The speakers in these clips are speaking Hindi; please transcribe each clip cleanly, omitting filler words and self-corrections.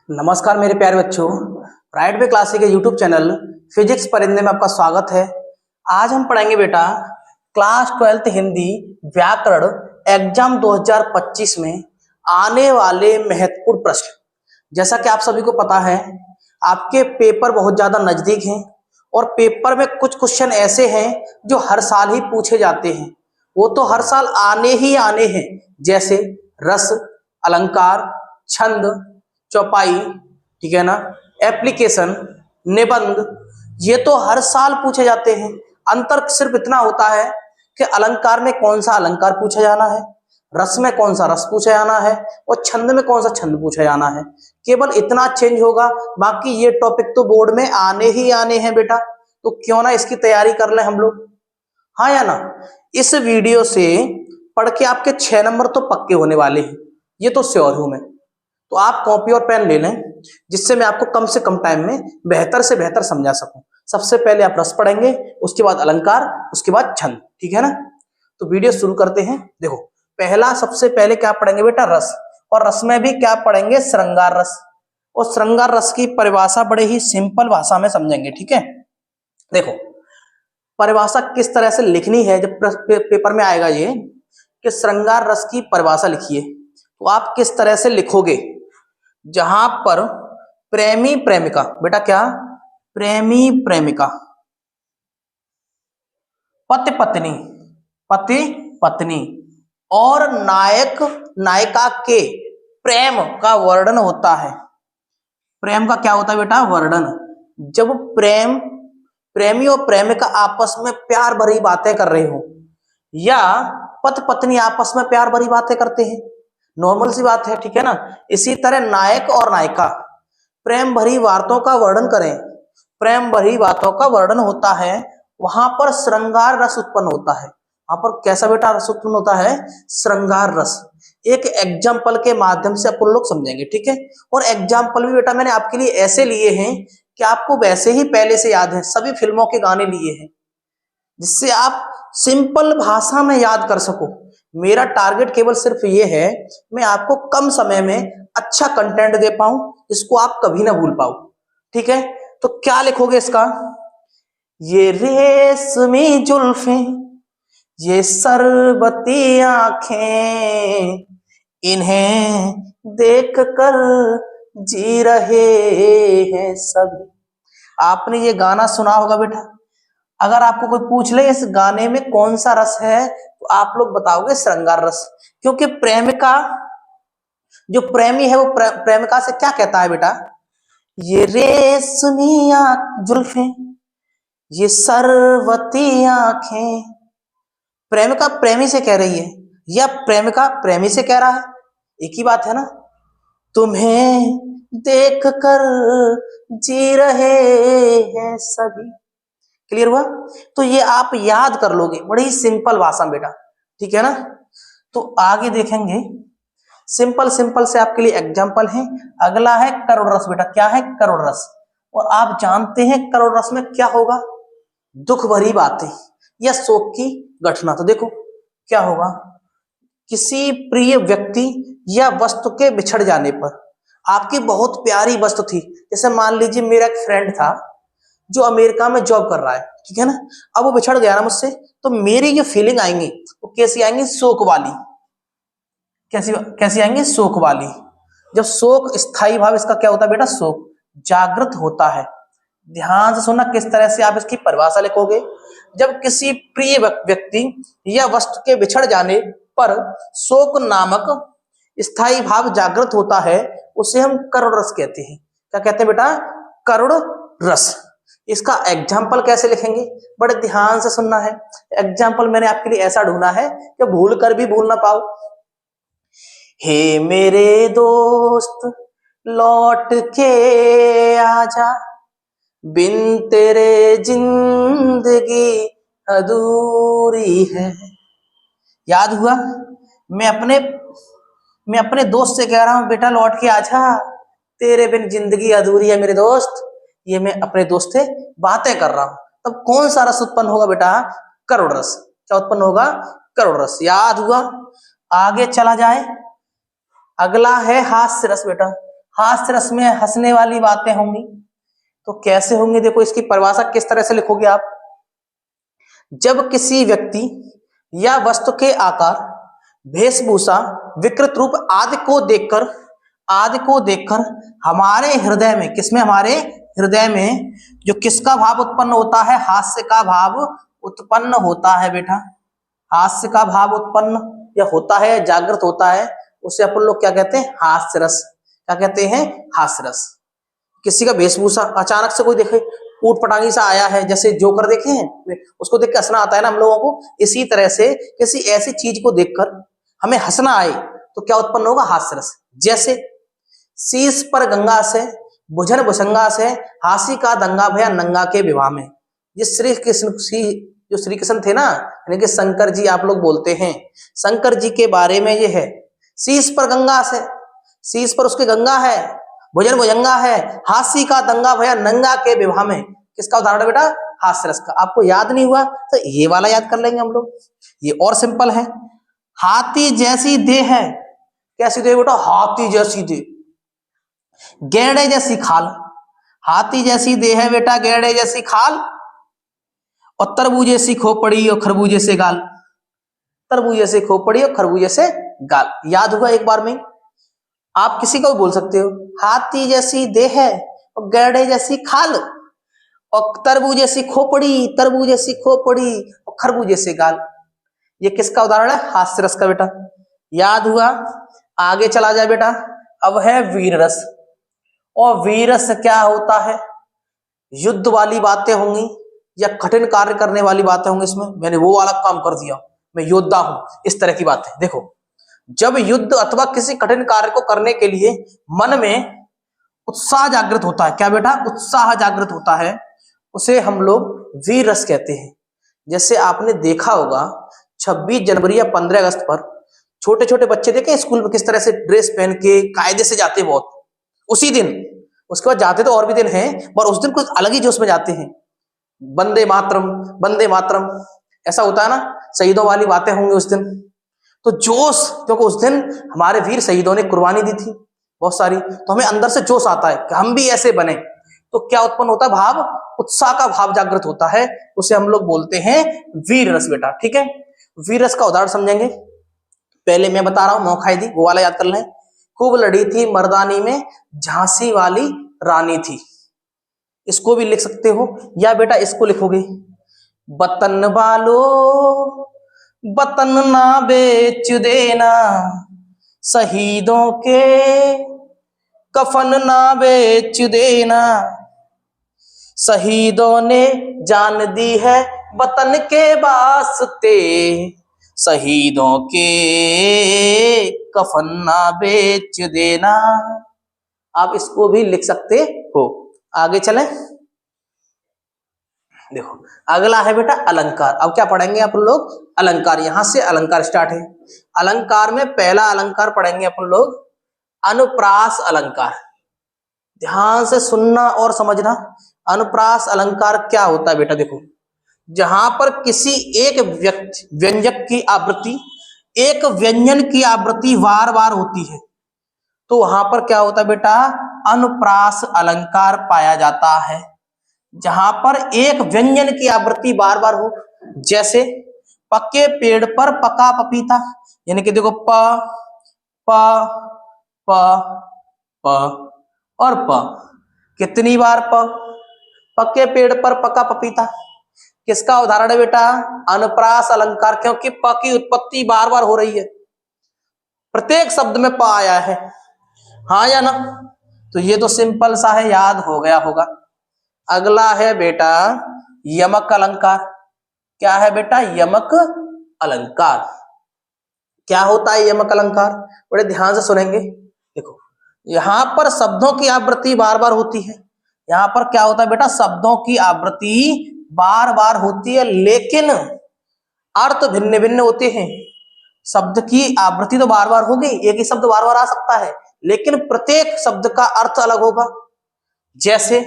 नमस्कार मेरे प्यारे बच्चों, राइट वे क्लासिक के यूट्यूब चैनल फिजिक्स परिंदे में आपका स्वागत है। आज हम पढ़ेंगे बेटा क्लास 12th हिंदी व्याकरण एग्जाम 2025 में आने वाले महत्वपूर्ण प्रश्न। जैसा कि आप सभी को पता है, आपके पेपर बहुत ज्यादा नजदीक हैं और पेपर में कुछ क्वेश्चन ऐसे हैं जो हर साल ही पूछे जाते हैं। वो तो हर साल आने ही आने हैं, जैसे रस, अलंकार, छंद, चौपाई, ठीक है ना, एप्लीकेशन, निबंध, ये तो हर साल पूछे जाते हैं। अंतर सिर्फ इतना होता है कि अलंकार में कौन सा अलंकार पूछा जाना है, रस में कौन सा रस पूछा जाना है और छंद में कौन सा छंद पूछा जाना है। केवल इतना चेंज होगा, बाकी ये टॉपिक तो बोर्ड में आने ही आने हैं बेटा। तो क्यों ना इसकी तैयारी कर लें हम लोग, हाँ या ना। इस वीडियो से पढ़ के आपके 6 नंबर तो पक्के होने वाले हैं, ये तो श्योर हूं मैं। तो आप कॉपी और पेन ले लें, जिससे मैं आपको कम से कम टाइम में बेहतर से बेहतर समझा सकूं। सबसे पहले आप रस पढ़ेंगे, उसके बाद अलंकार, उसके बाद छंद, ठीक है ना। तो वीडियो शुरू करते हैं। देखो, पहला सबसे पहले क्या पढ़ेंगे बेटा, रस। और रस में भी क्या पढ़ेंगे, श्रृंगार रस। और श्रृंगार रस की परिभाषा बड़े ही सिंपल भाषा में समझेंगे, ठीक है। देखो, परिभाषा किस तरह से लिखनी है, जब पेपर में आएगा ये कि श्रृंगार रस की परिभाषा लिखिए, तो आप किस तरह से लिखोगे। जहां पर प्रेमी प्रेमिका, बेटा क्या, प्रेमी प्रेमिका, पति पत्नी, पति पत्नी और नायक नायिका के प्रेम का वर्णन होता है। प्रेम का क्या होता है बेटा, वर्णन। जब प्रेमी और प्रेमिका आपस में प्यार भरी बातें कर रहे हो, या पति पत्नी आपस में प्यार भरी बातें करते हैं, नॉर्मल सी बात है, ठीक है ना। इसी तरह नायक और नायिका प्रेम भरी बातों का वर्णन करें, प्रेम भरी बातों का वर्णन होता है, वहां पर श्रृंगार रस उत्पन्न होता है। वहां पर कैसा बेटा रस उत्पन्न होता है, श्रृंगार रस। एक एग्जाम्पल के माध्यम से अपन लोग समझेंगे, ठीक है। और एग्जाम्पल भी बेटा मैंने आपके लिए ऐसे लिए हैं कि आपको वैसे ही पहले से याद है, सभी फिल्मों के गाने लिए हैं, जिससे आप सिंपल भाषा में याद कर सको। मेरा टारगेट केवल सिर्फ ये है, मैं आपको कम समय में अच्छा कंटेंट दे पाऊं, जिसको आप कभी ना भूल पाओ, ठीक है। तो क्या लिखोगे इसका, ये रेशमी जुल्फें, ये सरबती आंखें, इन्हें देख कर जी रहे हैं सभी। आपने ये गाना सुना होगा बेटा। अगर आपको कोई पूछ ले इस गाने में कौन सा रस है, तो आप लोग बताओगे श्रृंगार रस। क्योंकि प्रेमिका, जो प्रेमी है वो प्रेमिका से क्या कहता है बेटा, ये रेशमी जुल्फें, ये सरवती आंखें। प्रेमिका प्रेमी से कह रही है या प्रेमिका प्रेमी से कह रहा है, एक ही बात है ना। तुम्हें देख कर जी रहे हैं सभी। क्लियर हुआ। तो ये आप याद कर लोगे बड़ी सिंपल भाषा में बेटा, ठीक है ना। तो आगे देखेंगे, सिंपल सिंपल से आपके लिए एग्जांपल है। अगला है करुण रस बेटा। क्या है, करुण रस। और आप जानते हैं करुण रस में क्या होगा, दुख भरी बातें या शोक की घटना। तो देखो क्या होगा, किसी प्रिय व्यक्ति या वस्तु के बिछड़ जाने पर, आपकी बहुत प्यारी वस्तु थी, जैसे मान लीजिए मेरा एक फ्रेंड था जो अमेरिका में जॉब कर रहा है, ठीक है ना। अब वो बिछड़ गया ना मुझसे, तो मेरी जो फीलिंग आएंगी वो कैसी आएंगी, शोक वाली। कैसी आएंगी, शोक वाली। जब शोक स्थायी भाव, इसका क्या होता है बेटा, शोक जागृत होता है। ध्यान से सुनना, किस तरह से आप इसकी परिभाषा लिखोगे। जब किसी प्रिय व्यक्ति या वस्तु के बिछड़ जाने पर शोक नामक स्थायी भाव जागृत होता है, उसे हम करुण रस कहते हैं। क्या कहते हैं बेटा, करुण रस। इसका एग्जाम्पल कैसे लिखेंगे, बड़े ध्यान से सुनना है। एग्जाम्पल मैंने आपके लिए ऐसा ढूंढा है कि भूल कर भी भूल ना पाओ। हे मेरे दोस्त लौट के आजा, बिन तेरे जिंदगी अधूरी है। याद हुआ। मैं अपने दोस्त से कह रहा हूं, बेटा लौट के आजा, तेरे बिन जिंदगी अधूरी है मेरे दोस्त। ये मैं अपने दोस्त से बातें कर रहा हूं। तब कौन सा रस उत्पन्न होगा बेटा, करुण रस। क्या उत्पन्न होगा, करुण रस। याद हुआ। आगे चला जाए, अगला है हास्य रस बेटा। हास्य रस में हंसने वाली बातें होंगी। तो कैसे होंगी, देखो इसकी परिभाषा किस तरह से लिखोगे आप। जब किसी व्यक्ति या वस्तु के आकार, वेशभूषा, विकृत रूप आदि को देखकर हमारे हृदय में, किसमें, हमारे हृदय में जो किसका भाव उत्पन्न होता है, हास्य का भाव उत्पन्न होता है बेटा। हास्य का भाव उत्पन्न या होता है, जागृत होता है, उसे अपन लोग क्या कहते हैं, हास्य रस। क्या कहते हैं, हास्य रस। किसी का वेशभूषा, अचानक से कोई देखे ऊट पटांगी सा आया है, जैसे जोकर देखे हैं, उसको देख के हंसना आता है ना हम लोगों को, इसी तरह से किसी ऐसी चीज को देखकर हमें हंसना आए तो क्या उत्पन्न होगा, हास्य रस। जैसे शीश पर गंगा से, भुजन भुसंगा से, हासी का दंगा भया नंगा के विवाह में। ये श्री कृष्ण, जो श्री कृष्ण थे ना, यानी कि शंकर जी आप लोग बोलते हैं, शंकर जी के बारे में ये है। शीश पर गंगा से, शीश पर उसके गंगा है, भुजन भुजंगा है, हासी का दंगा भया नंगा के विवाह में। किसका उदाहरण है बेटा, हास्य रस का। आपको याद नहीं हुआ तो ये वाला याद कर लेंगे हम लोग, ये और सिंपल है। हाथी जैसी देह है, कैसी देह बेटा, हाथी जैसी देह, गेड़े जैसी खाल। हाथी जैसी देह है बेटा, गेड़े जैसी खाल, और तरबूजे सी खोपड़ी और खरबूजे से गाल। तरबूजे से खोपड़ी और खरबूजे से गाल, याद हुआ एक बार में। आप किसी को भी बोल सकते हो, हाथी जैसी देह है और गैड़े जैसी खाल और तरबूजे सी खोपड़ी, तरबूजे सी खोपड़ी और खरबूजे से गाल। ये किसका उदाहरण है, हास्य रस का बेटा। याद हुआ, आगे चला जाए बेटा। अब है वीर रस। और वीर रस क्या होता है, युद्ध वाली बातें होंगी या कठिन कार्य करने वाली बातें होंगी। इसमें मैंने वो वाला काम कर दिया, मैं योद्धा हूं, इस तरह की बातें। देखो, जब युद्ध अथवा किसी कठिन कार्य को करने के लिए मन में उत्साह जागृत होता है, क्या बेटा, उत्साह जागृत होता है, उसे हम लोग वीर रस कहते हैं। जैसे आपने देखा होगा 26 जनवरी या 15 अगस्त पर छोटे छोटे बच्चे देखे स्कूल में किस तरह से ड्रेस पहन के कायदे से जाते हैं, बहुत उसी दिन। उसके बाद जाते तो और भी दिन हैं, पर उस दिन कुछ अलग ही जोश में जाते हैं। वंदे मातरम, वंदे मातरम, ऐसा होता है ना, शहीदों वाली बातें होंगी उस दिन। तो जोश, क्योंकि उस दिन हमारे वीर शहीदों ने कुर्बानी दी थी बहुत सारी, तो हमें अंदर से जोश आता है कि हम भी ऐसे बने। तो क्या उत्पन्न होता है, भाव, उत्साह का भाव जागृत होता है, उसे हम लोग बोलते हैं वीर रस बेटा। ठीक है, वीर रस का उदाहरण समझेंगे। पहले मैं बता रहा हूं, मौखाई दी, वो वाला याद कर लें। खूब लड़ी थी मर्दानी में झांसी वाली रानी थी। इसको भी लिख सकते हो, या बेटा इसको लिखोगे, वतन वालो वतन ना बेच देना, शहीदों के कफन ना बेच देना, शहीदों ने जान दी है वतन के वास्ते, शहीदों के कफन ना बेच देना। आप इसको भी लिख सकते हो। आगे चलें, देखो अगला है बेटा अलंकार। अब क्या पढ़ेंगे अपन लोग, अलंकार। यहां से अलंकार स्टार्ट है। अलंकार में पहला अलंकार पढ़ेंगे अपन लोग अनुप्रास अलंकार। ध्यान से सुनना और समझना। अनुप्रास अलंकार क्या होता है बेटा, देखो, जहां पर किसी एक व्यंजक की आवृत्ति, एक व्यंजन की आवृत्ति बार बार होती है, तो वहां पर क्या होता है बेटा, अनुप्रास अलंकार पाया जाता है। जहां पर एक व्यंजन की आवृत्ति बार बार हो, जैसे पक्के पेड़ पर पका पपीता, यानी कि देखो प प प प और प, कितनी बार प, पक्के पेड़ पर पका पपीता। किसका उदाहरण है बेटा, अनुप्रास अलंकार, क्योंकि प की उत्पत्ति बार बार हो रही है, प्रत्येक शब्द में प आया है, हाँ या ना। तो ये तो सिंपल सा है, याद हो गया होगा। अगला है बेटा यमक अलंकार। क्या है बेटा, यमक अलंकार। क्या होता है यमक अलंकार, बड़े ध्यान से सुनेंगे। देखो, यहां पर शब्दों की आवृत्ति बार बार होती है। यहां पर क्या होता है बेटा, शब्दों की आवृत्ति बार बार होती है, लेकिन अर्थ भिन्न भिन्न होते हैं। शब्द की आवृत्ति तो बार बार होगी, एक ही शब्द बार बार आ सकता है, लेकिन प्रत्येक शब्द का अर्थ अलग होगा। जैसे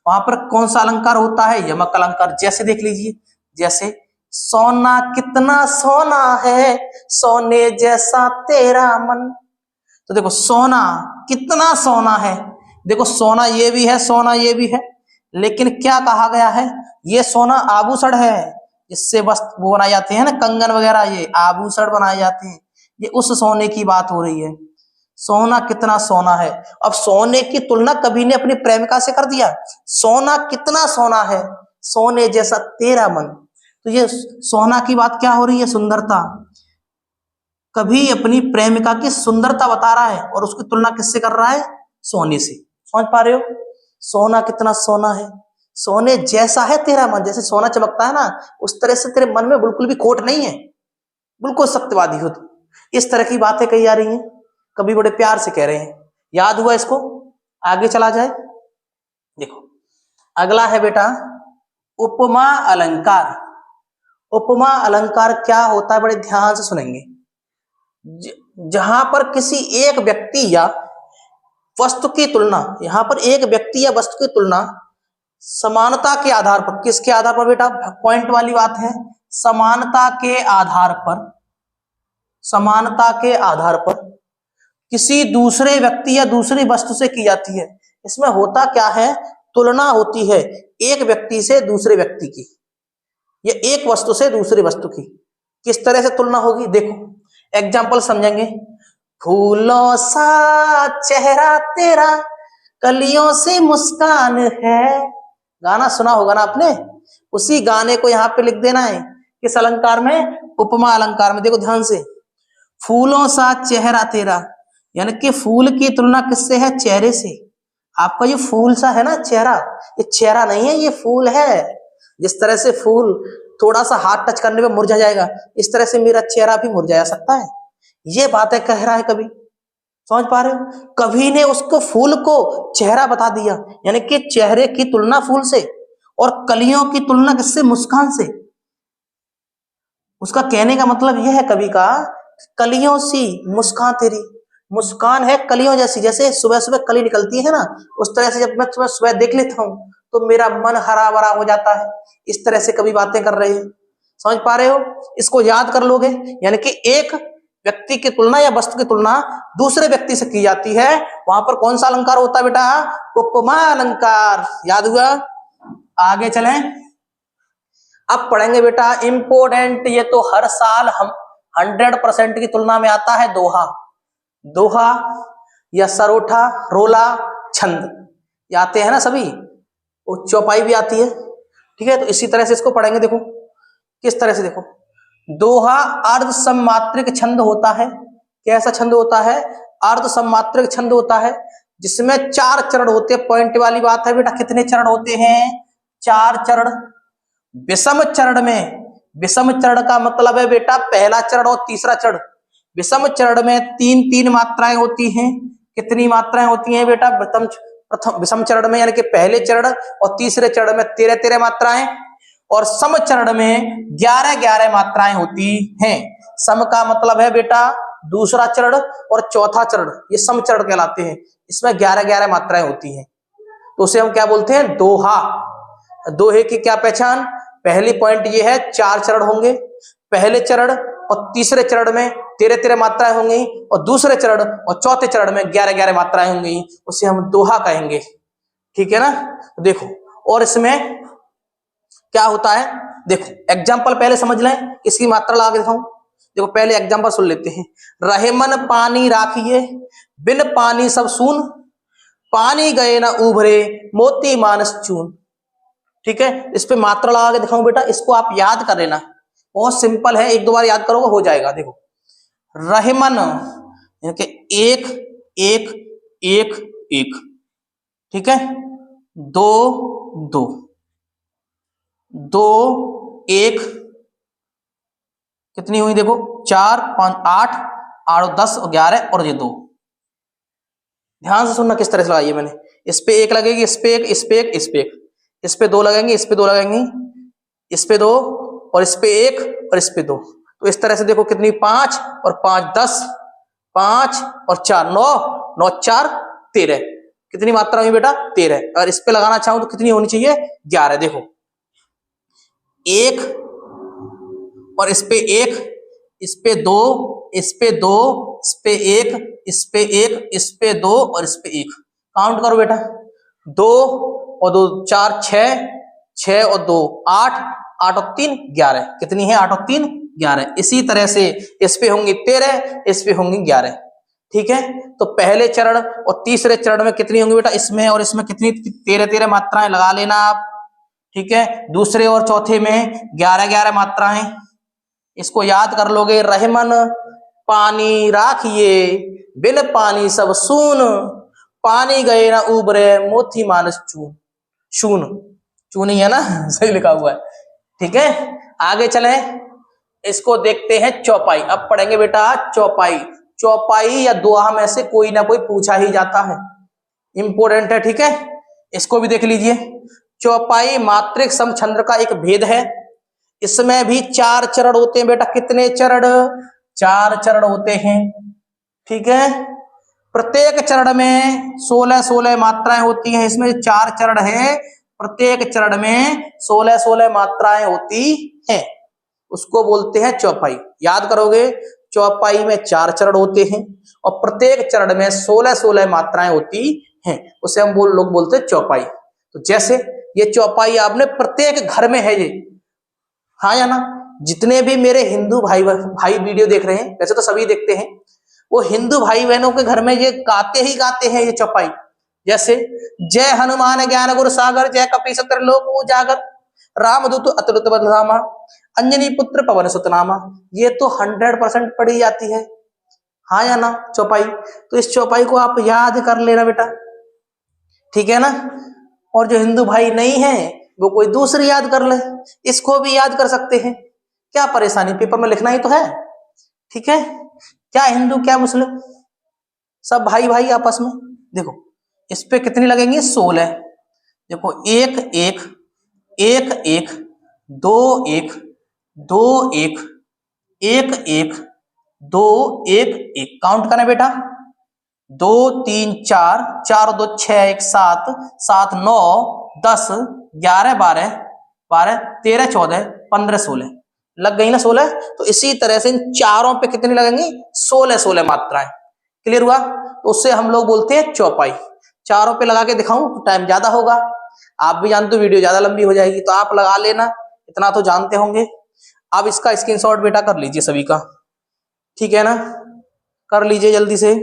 वहां पर कौन सा अलंकार होता है, यमक अलंकार। जैसे देख लीजिए, जैसे सोना कितना सोना है, सोने जैसा तेरा मन। तो देखो सोना, कितना सोना है, देखो सोना ये भी है, सोना ये भी है, लेकिन क्या कहा गया है, ये सोना आभूषण है, इससे बस वो बनाए जाते हैं ना कंगन वगैरह, ये आभूषण बनाए जाते हैं, ये उस सोने की बात हो रही है। सोना कितना सोना है। अब सोने की तुलना कभी ने अपनी प्रेमिका से कर दिया, सोना कितना सोना है, सोने जैसा तेरा मन। तो ये सोना की बात क्या हो रही है, सुंदरता। कभी अपनी प्रेमिका की सुंदरता बता रहा है और उसकी तुलना किससे कर रहा है, सोने से। समझ पा रहे हो, सोना कितना सोना है, सोने जैसा है तेरा मन, जैसे सोना चमकता है ना, उस तरह से तेरे मन में बिल्कुल भी खोट नहीं है, बिल्कुल सत्यवादी हो तुम। इस तरह की बातें कही जा रही हैं, कभी बड़े प्यार से कह रहे हैं। याद हुआ इसको, आगे चला जाए। देखो अगला है बेटा उपमा अलंकार। उपमा अलंकार क्या होता है, बड़े ध्यान से सुनेंगे। जहां पर किसी एक व्यक्ति या वस्तु की तुलना, यहां पर एक व्यक्ति या वस्तु की तुलना समानता के आधार पर, किसके आधार पर बेटा, पॉइंट वाली बात है, समानता के आधार पर, समानता के आधार पर किसी दूसरे व्यक्ति या दूसरी वस्तु से की जाती है। इसमें होता क्या है, तुलना होती है एक व्यक्ति से दूसरे व्यक्ति की, या एक वस्तु से दूसरी वस्तु की। किस तरह से तुलना होगी, देखो एग्जाम्पल समझेंगे। फूलों सा चेहरा तेरा, कलियों से मुस्कान है, गाना सुना होगा ना आपने, उसी गाने को यहाँ पे लिख देना है, किस अलंकार में, उपमा अलंकार में। देखो ध्यान से, फूलों सा चेहरा तेरा, यानी कि फूल की तुलना किससे है, चेहरे से। आपका ये फूल सा है ना चेहरा, ये चेहरा नहीं है, ये फूल है। जिस तरह से फूल थोड़ा सा हाथ टच करने पे मुरझा जाएगा, इस तरह से मेरा चेहरा भी मुरझा सकता है। ये बातें कह रहा है कवि, समझ पा रहे हो। कवि ने उसको फूल को चेहरा बता दिया, यानी कि चेहरे की तुलना फूल से, और कलियों की तुलना किससे, मुस्कान से। उसका कहने का मतलब यह है कवि का, कलियों सी मुस्कान तेरी, मुस्कान है कलियों जैसी, जैसे सुबह सुबह कली निकलती है ना, उस तरह से जब मैं सुबह सुबह देख लेता हूं तो मेरा मन हरा भरा हो जाता है। इस तरह से कभी बातें कर रहे हैं, समझ पा रहे हो। इसको याद कर लोगे, यानी कि एक व्यक्ति की तुलना या वस्तु की तुलना दूसरे व्यक्ति से की जाती है, वहां पर कौन सा अलंकार होता है बेटा, उपमा अलंकार। याद हुआ, आगे चलें। अब पढ़ेंगे बेटा इंपोर्टेंट, ये तो हर साल हम 100% की तुलना में आता है, दोहा। दोहा या सरोठा, रोला, छंद, ये आते हैं ना सभी, वो चौपाई भी आती है, ठीक है। तो इसी तरह से इसको पढ़ेंगे। देखो किस तरह से, देखो दोहा अर्ध सम्मात्रिक छंद होता है। कैसा छंद होता है, अर्ध सम्मात्रिक छंद होता है, जिसमें 4 चरण होते हैं। पॉइंट वाली बात है बेटा, कितने चरण होते हैं, 4 चरण। विषम चरण में, विषम चरण का मतलब है बेटा पहला चरण और तीसरा चरण। विषम चरण में 3-3 मात्राएं होती हैं। कितनी मात्राएं होती हैं बेटा, प्रथम विषम चरण में, यानी कि पहले चरण और तीसरे चरण में 13-13 मात्राएं, और सम चरण में 11-11 मात्राएं होती हैं। सम का मतलब है बेटा दूसरा चरण और चौथा चरण, ये सम चरण कहलाते हैं। इसमें 11-11 मात्राएं होती हैं, तो उसे हम क्या बोलते हैं, दोहा। दोहे की क्या पहचान, पहली पॉइंट ये है 4 चरण होंगे, पहले चरण और तीसरे चरण में 13-13 मात्राएं होंगी, और दूसरे चरण और चौथे चरण में 11-11 मात्राएं होंगी, उसे हम दोहा कहेंगे, ठीक है ना। देखो और इसमें क्या होता है, देखो एग्जाम्पल पहले समझ लें, इसकी मात्रा लगा के दिखाऊं। देखो पहले एग्जाम्पल सुन लेते हैं। रहे मन पानी राखिए, बिन पानी सब सून, पानी गए ना उभरे, मोती मानस चून। ठीक है, इस पे मात्रा लगा के दिखाऊं बेटा, इसको आप याद कर लेना, बहुत सिंपल है, 1-2 बार याद करोगे हो जाएगा। देखो रहमन यानी कि 1 1 1 1, ठीक है, 2 2 2 1, कितनी हुई देखो, 4 5 8 8 10 और 11 और ये 2। ध्यान से सुनना किस तरह से लगाई मैंने, इस पे 1 लगेगी, इस पे 1, इस पे 1, इस पे 1, इस पे 2 लगेंगे, इस पे 2 लगेंगी, इस पे 2 और इस पे 1 और इस पे 2। तो इस तरह से देखो कितनी, 5 और 5 10, 5 और 4 9, 9 4 13, कितनी मात्रा हुई बेटा, 13। अगर इस पे लगाना चाहूं तो कितनी होनी चाहिए, 11। देखो 1 और इस पे 1, इस पे 2, इस पे 2 इस पे एक, इस पे एक, इस पे दो और इस पे एक। काउंट करो बेटा, 2 और 2 4 6, 6 और 2 8, 8 और 3 11। कितनी है? 8 और 3 11। इसी तरह से इस पे होंगी 13, इस पे होंगी 11। ठीक है, तो पहले चरण और तीसरे चरण में कितनी होंगी बेटा? इसमें और इसमें कितनी? 13 मात्राएं लगा लेना आप। ठीक है, दूसरे और चौथे में 11 मात्राएं। इसको याद कर लोगे। रहमन पानी राखिए, बिन पानी सब सून, पानी गए ना उबरे, मोती मानस चून। शून, चून ही है ना सही लिखा हुआ है। ठीक है, आगे चले, इसको देखते हैं चौपाई। अब पढ़ेंगे बेटा चौपाई। चौपाई या दोहा में से कोई ना कोई पूछा ही जाता है, इंपोर्टेंट है। ठीक है, इसको भी देख लीजिए। चौपाई मात्रिक समछंद्र का एक भेद है। इसमें भी 4 चरण होते हैं बेटा। कितने चरण? 4 चरण होते हैं। ठीक है, प्रत्येक चरण में 16 मात्राएं होती हैं। इसमें 4 चरण है, प्रत्येक चरण में 16 मात्राएं होती हैं, उसको बोलते हैं चौपाई। याद करोगे, चौपाई में 4 चरण होते हैं और प्रत्येक चरण में 16 मात्राएं होती हैं, उसे हम लोग बोलते हैं चौपाई। तो जैसे ये चौपाई आपने प्रत्येक घर में है ये, हाँ या ना? जितने भी मेरे हिंदू भाई वीडियो देख रहे हैं, वैसे तो सभी देखते हैं, वो हिंदू भाई बहनों के घर में ये गाते ही गाते हैं ये चौपाई। जैसे जय हनुमान ज्ञान गुर सागर, जय कपीस लोक उजागर, रामदूत अतुलित बलधामा, अंजनी पुत्र पवन सुत नामा। ये तो 100% पढ़ी जाती है, हाँ या ना? चौपाई। तो इस चौपाई को आप याद कर लेना बेटा, ठीक है ना? और जो हिंदू भाई नहीं है वो कोई दूसरी याद कर ले, इसको भी याद कर सकते हैं। क्या परेशानी, पेपर में लिखना ही तो है। ठीक है, क्या हिंदू क्या मुस्लिम, सब भाई भाई आपस में। देखो इस पे कितनी लगेंगी? 16। देखो 1 1 1 1 2 1 2 1 1 1 2 1 1। काउंट करना बेटा, 2 3 4, 4 2 6 1 7, 7 9 10 11 12 12 13 14 15 16। लग गई ना 16? तो इसी तरह से इन चारों पे कितनी लगेंगी? 16 मात्राएं। क्लियर हुआ? तो उससे हम लोग बोलते हैं चौपाई। चारों पे लगा के दिखाऊं तो टाइम ज्यादा होगा, आप भी जानते हो वीडियो ज्यादा लंबी हो जाएगी, तो आप लगा लेना, इतना तो जानते होंगे। अब इसका स्क्रीनशॉट बेटा कर लीजिए सभी का, ठीक है ना? कर लीजिए जल्दी से।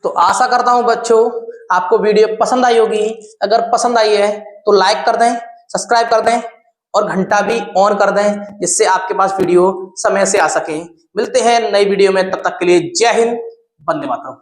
तो आशा करता हूं बच्चों आपको वीडियो पसंद आई होगी। अगर पसंद आई है तो लाइक कर दें, सब्सक्राइब कर दें और घंटा भी ऑन कर दें, जिससे आपके पास वीडियो समय से आ सके। मिलते हैं नई वीडियो में, तब तक के लिए जय हिंद, वंदे मातरम।